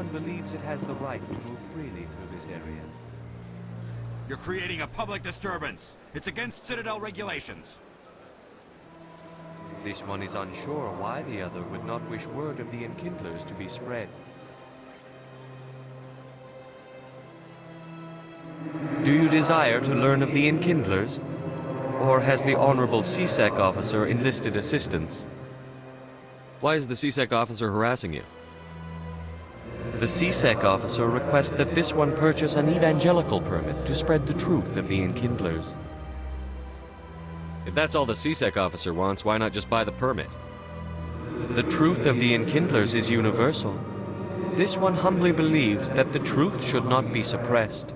one believes it has the right to move freely through this area. You're creating a public disturbance. It's against Citadel regulations. This one is unsure why the other would not wish word of the Enkindlers to be spread. Do you desire to learn of the Enkindlers? Or has the Honorable C-Sec officer enlisted assistance? Why is the C-Sec officer harassing you? The C-Sec officer requests that this one purchase an evangelical permit to spread the truth of the Enkindlers. If that's all the C-Sec officer wants, why not just buy the permit? The truth of the Enkindlers is universal. This one humbly believes that the truth should not be suppressed.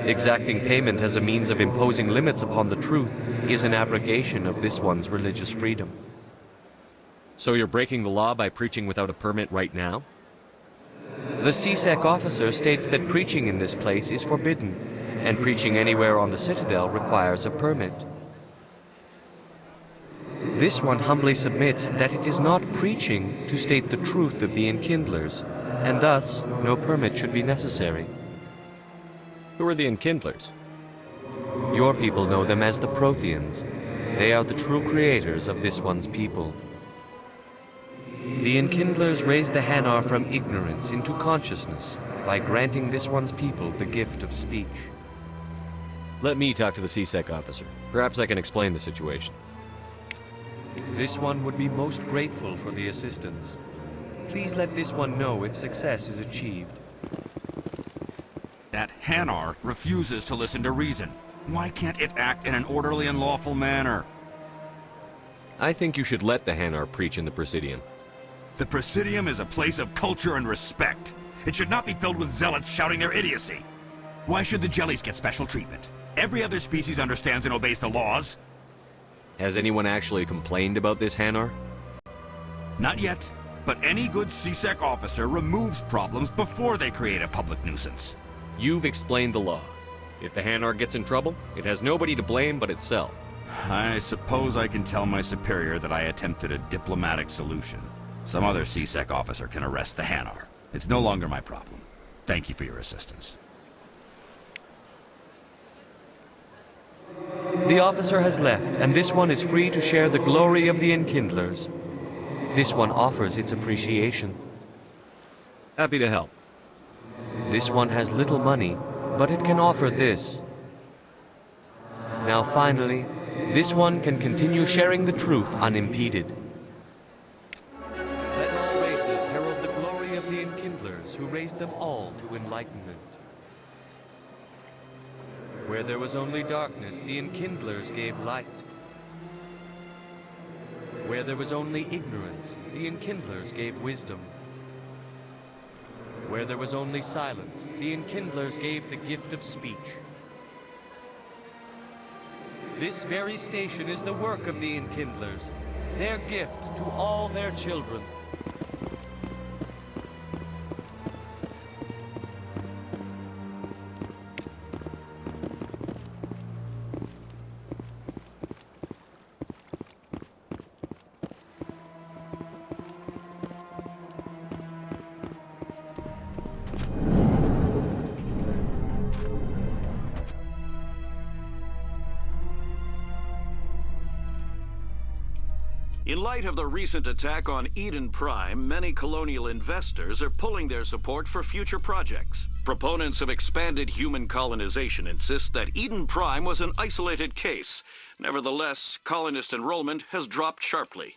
Exacting payment as a means of imposing limits upon the truth is an abrogation of this one's religious freedom. So you're breaking the law by preaching without a permit right now? The C-Sec officer states that preaching in this place is forbidden, and preaching anywhere on the Citadel requires a permit. This one humbly submits that it is not preaching to state the truth of the Enkindlers, and thus no permit should be necessary. Who are the Enkindlers? Your people know them as the Protheans. They are the true creators of this one's people. The Enkindlers raised the Hanar from ignorance into consciousness by granting this one's people the gift of speech. Let me talk to the C-Sec officer. Perhaps I can explain the situation. This one would be most grateful for the assistance. Please let this one know if success is achieved. That Hanar refuses to listen to reason. Why can't it act in an orderly and lawful manner? I think you should let the Hanar preach in the Presidium. The Presidium is a place of culture and respect. It should not be filled with zealots shouting their idiocy. Why should the Jellies get special treatment? Every other species understands and obeys the laws. Has anyone actually complained about this Hanar? Not yet, but any good C-Sec officer removes problems before they create a public nuisance. You've explained the law. If the Hanar gets in trouble, it has nobody to blame but itself. I suppose I can tell my superior that I attempted a diplomatic solution. Some other C-Sec officer can arrest the Hanar. It's no longer my problem. Thank you for your assistance. The officer has left, and this one is free to share the glory of the Enkindlers. This one offers its appreciation. Happy to help. This one has little money, but it can offer this. Now finally, this one can continue sharing the truth unimpeded. Let all races herald the glory of the Enkindlers who raised them all to enlightenment. Where there was only darkness, the Enkindlers gave light. Where there was only ignorance, the Enkindlers gave wisdom. Where there was only silence, the Enkindlers gave the gift of speech. This very station is the work of the Enkindlers, their gift to all their children. In light of the recent attack on Eden Prime, many colonial investors are pulling their support for future projects. Proponents of expanded human colonization insist that Eden Prime was an isolated case. Nevertheless, colonist enrollment has dropped sharply.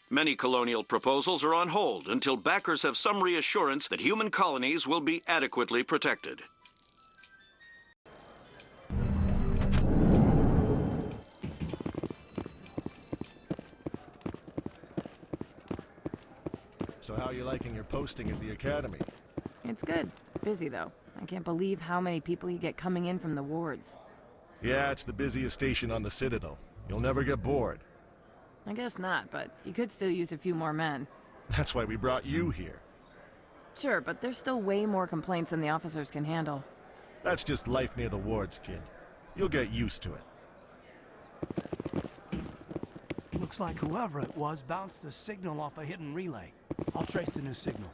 Many colonial proposals are on hold until backers have some reassurance that human colonies will be adequately protected. So how are you liking your posting at the academy? It's good. Busy, though. I can't believe how many people you get coming in from the wards. Yeah, it's the busiest station on the Citadel. You'll never get bored. I guess not, but you could still use a few more men. That's why we brought you here. Sure, but there's still way more complaints than the officers can handle. That's just life near the wards, kid. You'll get used to it. Looks like whoever it was bounced the signal off a hidden relay. I'll trace the new signal.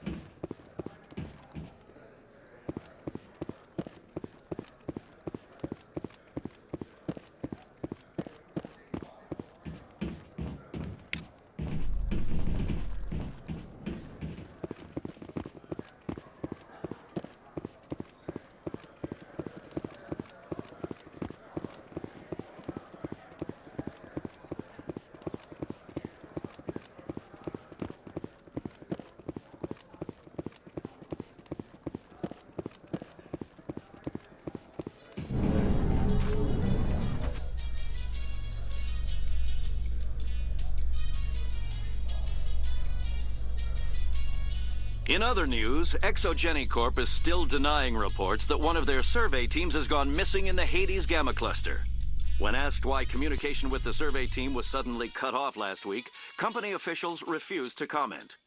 In other news, Exogeny Corp is still denying reports that one of their survey teams has gone missing in the Hades Gamma Cluster. When asked why communication with the survey team was suddenly cut off last week, company officials refused to comment.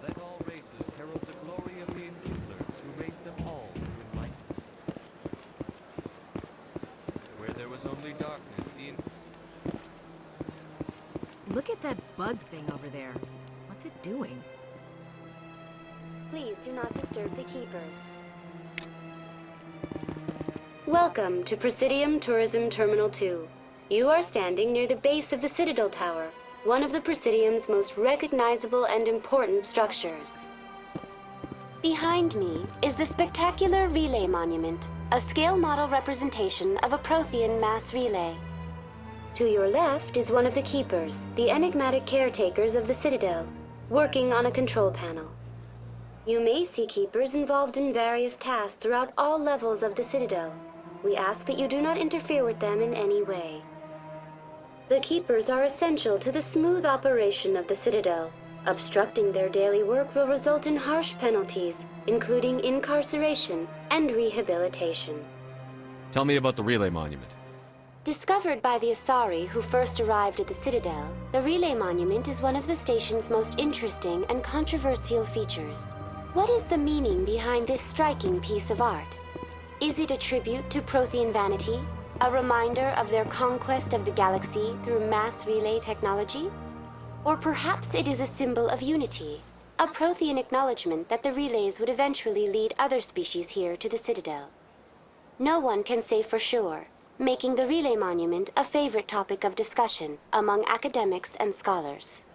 Let all races herald the glory of the Enkindlers who raised them all to enlightenment. Where there was only darkness, Look at that bug thing over there. What's it doing? Please do not disturb the keepers. Welcome to Presidium Tourism Terminal 2. You are standing near the base of the Citadel Tower, one of the Presidium's most recognizable and important structures. Behind me is the spectacular Relay Monument, a scale model representation of a Prothean mass relay. To your left is one of the Keepers, the enigmatic caretakers of the Citadel, working on a control panel. You may see Keepers involved in various tasks throughout all levels of the Citadel. We ask that you do not interfere with them in any way. The Keepers are essential to the smooth operation of the Citadel. Obstructing their daily work will result in harsh penalties, including incarceration and rehabilitation. Tell me about the Relay Monument. Discovered by the Asari who first arrived at the Citadel, the Relay Monument is one of the station's most interesting and controversial features. What is the meaning behind this striking piece of art? Is it a tribute to Prothean vanity? A reminder of their conquest of the galaxy through mass relay technology? Or perhaps it is a symbol of unity, a Prothean acknowledgement that the relays would eventually lead other species here to the Citadel. No one can say for sure, making the Relay Monument a favorite topic of discussion among academics and scholars.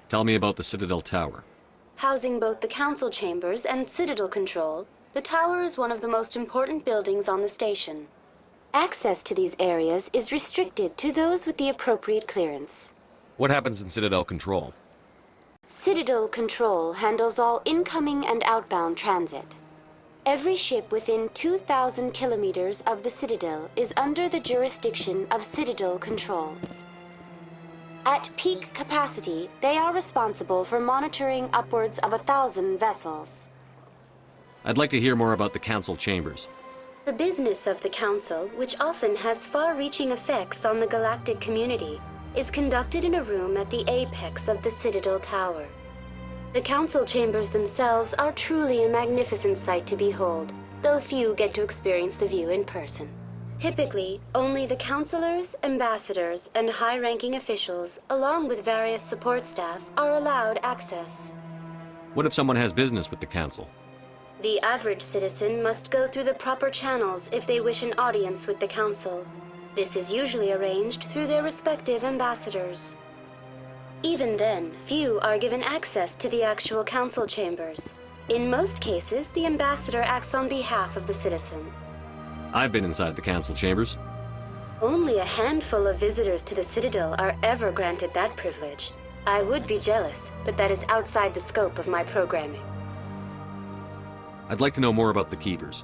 Tell me about the Citadel Tower. Housing both the council chambers and Citadel control, the tower is one of the most important buildings on the station. Access to these areas is restricted to those with the appropriate clearance. What happens in Citadel Control? Citadel Control handles all incoming and outbound transit. Every ship within 2,000 kilometers of the Citadel is under the jurisdiction of Citadel Control. At peak capacity, they are responsible for monitoring upwards of 1,000 vessels. I'd like to hear more about the Council Chambers. The business of the Council, which often has far-reaching effects on the galactic community, is conducted in a room at the apex of the Citadel Tower. The Council Chambers themselves are truly a magnificent sight to behold, though few get to experience the view in person. Typically, only the councilors, ambassadors, and high-ranking officials, along with various support staff, are allowed access. What if someone has business with the Council? The average citizen must go through the proper channels if they wish an audience with the Council. This is usually arranged through their respective ambassadors. Even then, few are given access to the actual council chambers. In most cases, the ambassador acts on behalf of the citizen. I've been inside the Council Chambers. Only a handful of visitors to the Citadel are ever granted that privilege. I would be jealous, but that is outside the scope of my programming. I'd like to know more about the Keepers.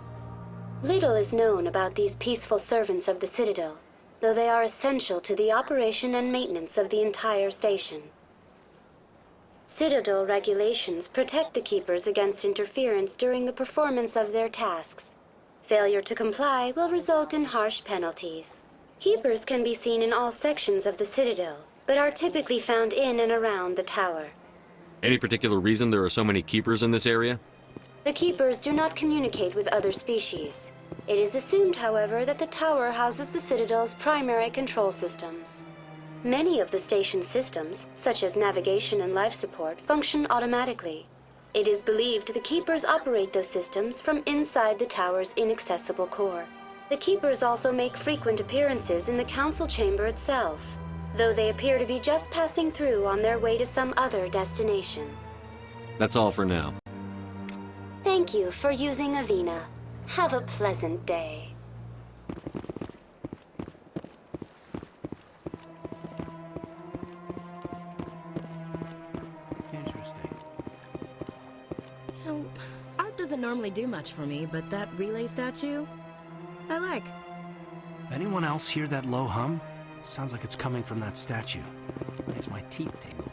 Little is known about these peaceful servants of the Citadel, though they are essential to the operation and maintenance of the entire station. Citadel regulations protect the Keepers against interference during the performance of their tasks. Failure to comply will result in harsh penalties. Keepers can be seen in all sections of the Citadel, but are typically found in and around the tower. Any particular reason there are so many Keepers in this area? The Keepers do not communicate with other species. It is assumed, however, that the tower houses the Citadel's primary control systems. Many of the station's systems, such as navigation and life support, function automatically. It is believed the Keepers operate those systems from inside the tower's inaccessible core. The Keepers also make frequent appearances in the council chamber itself, though they appear to be just passing through on their way to some other destination. That's all for now. Thank you for using Avina. Have a pleasant day. anything. You know, art doesn't normally do much for me, but that relay statue, I like. Anyone else hear that low hum? Sounds like it's coming from that statue. Makes my teeth tingle.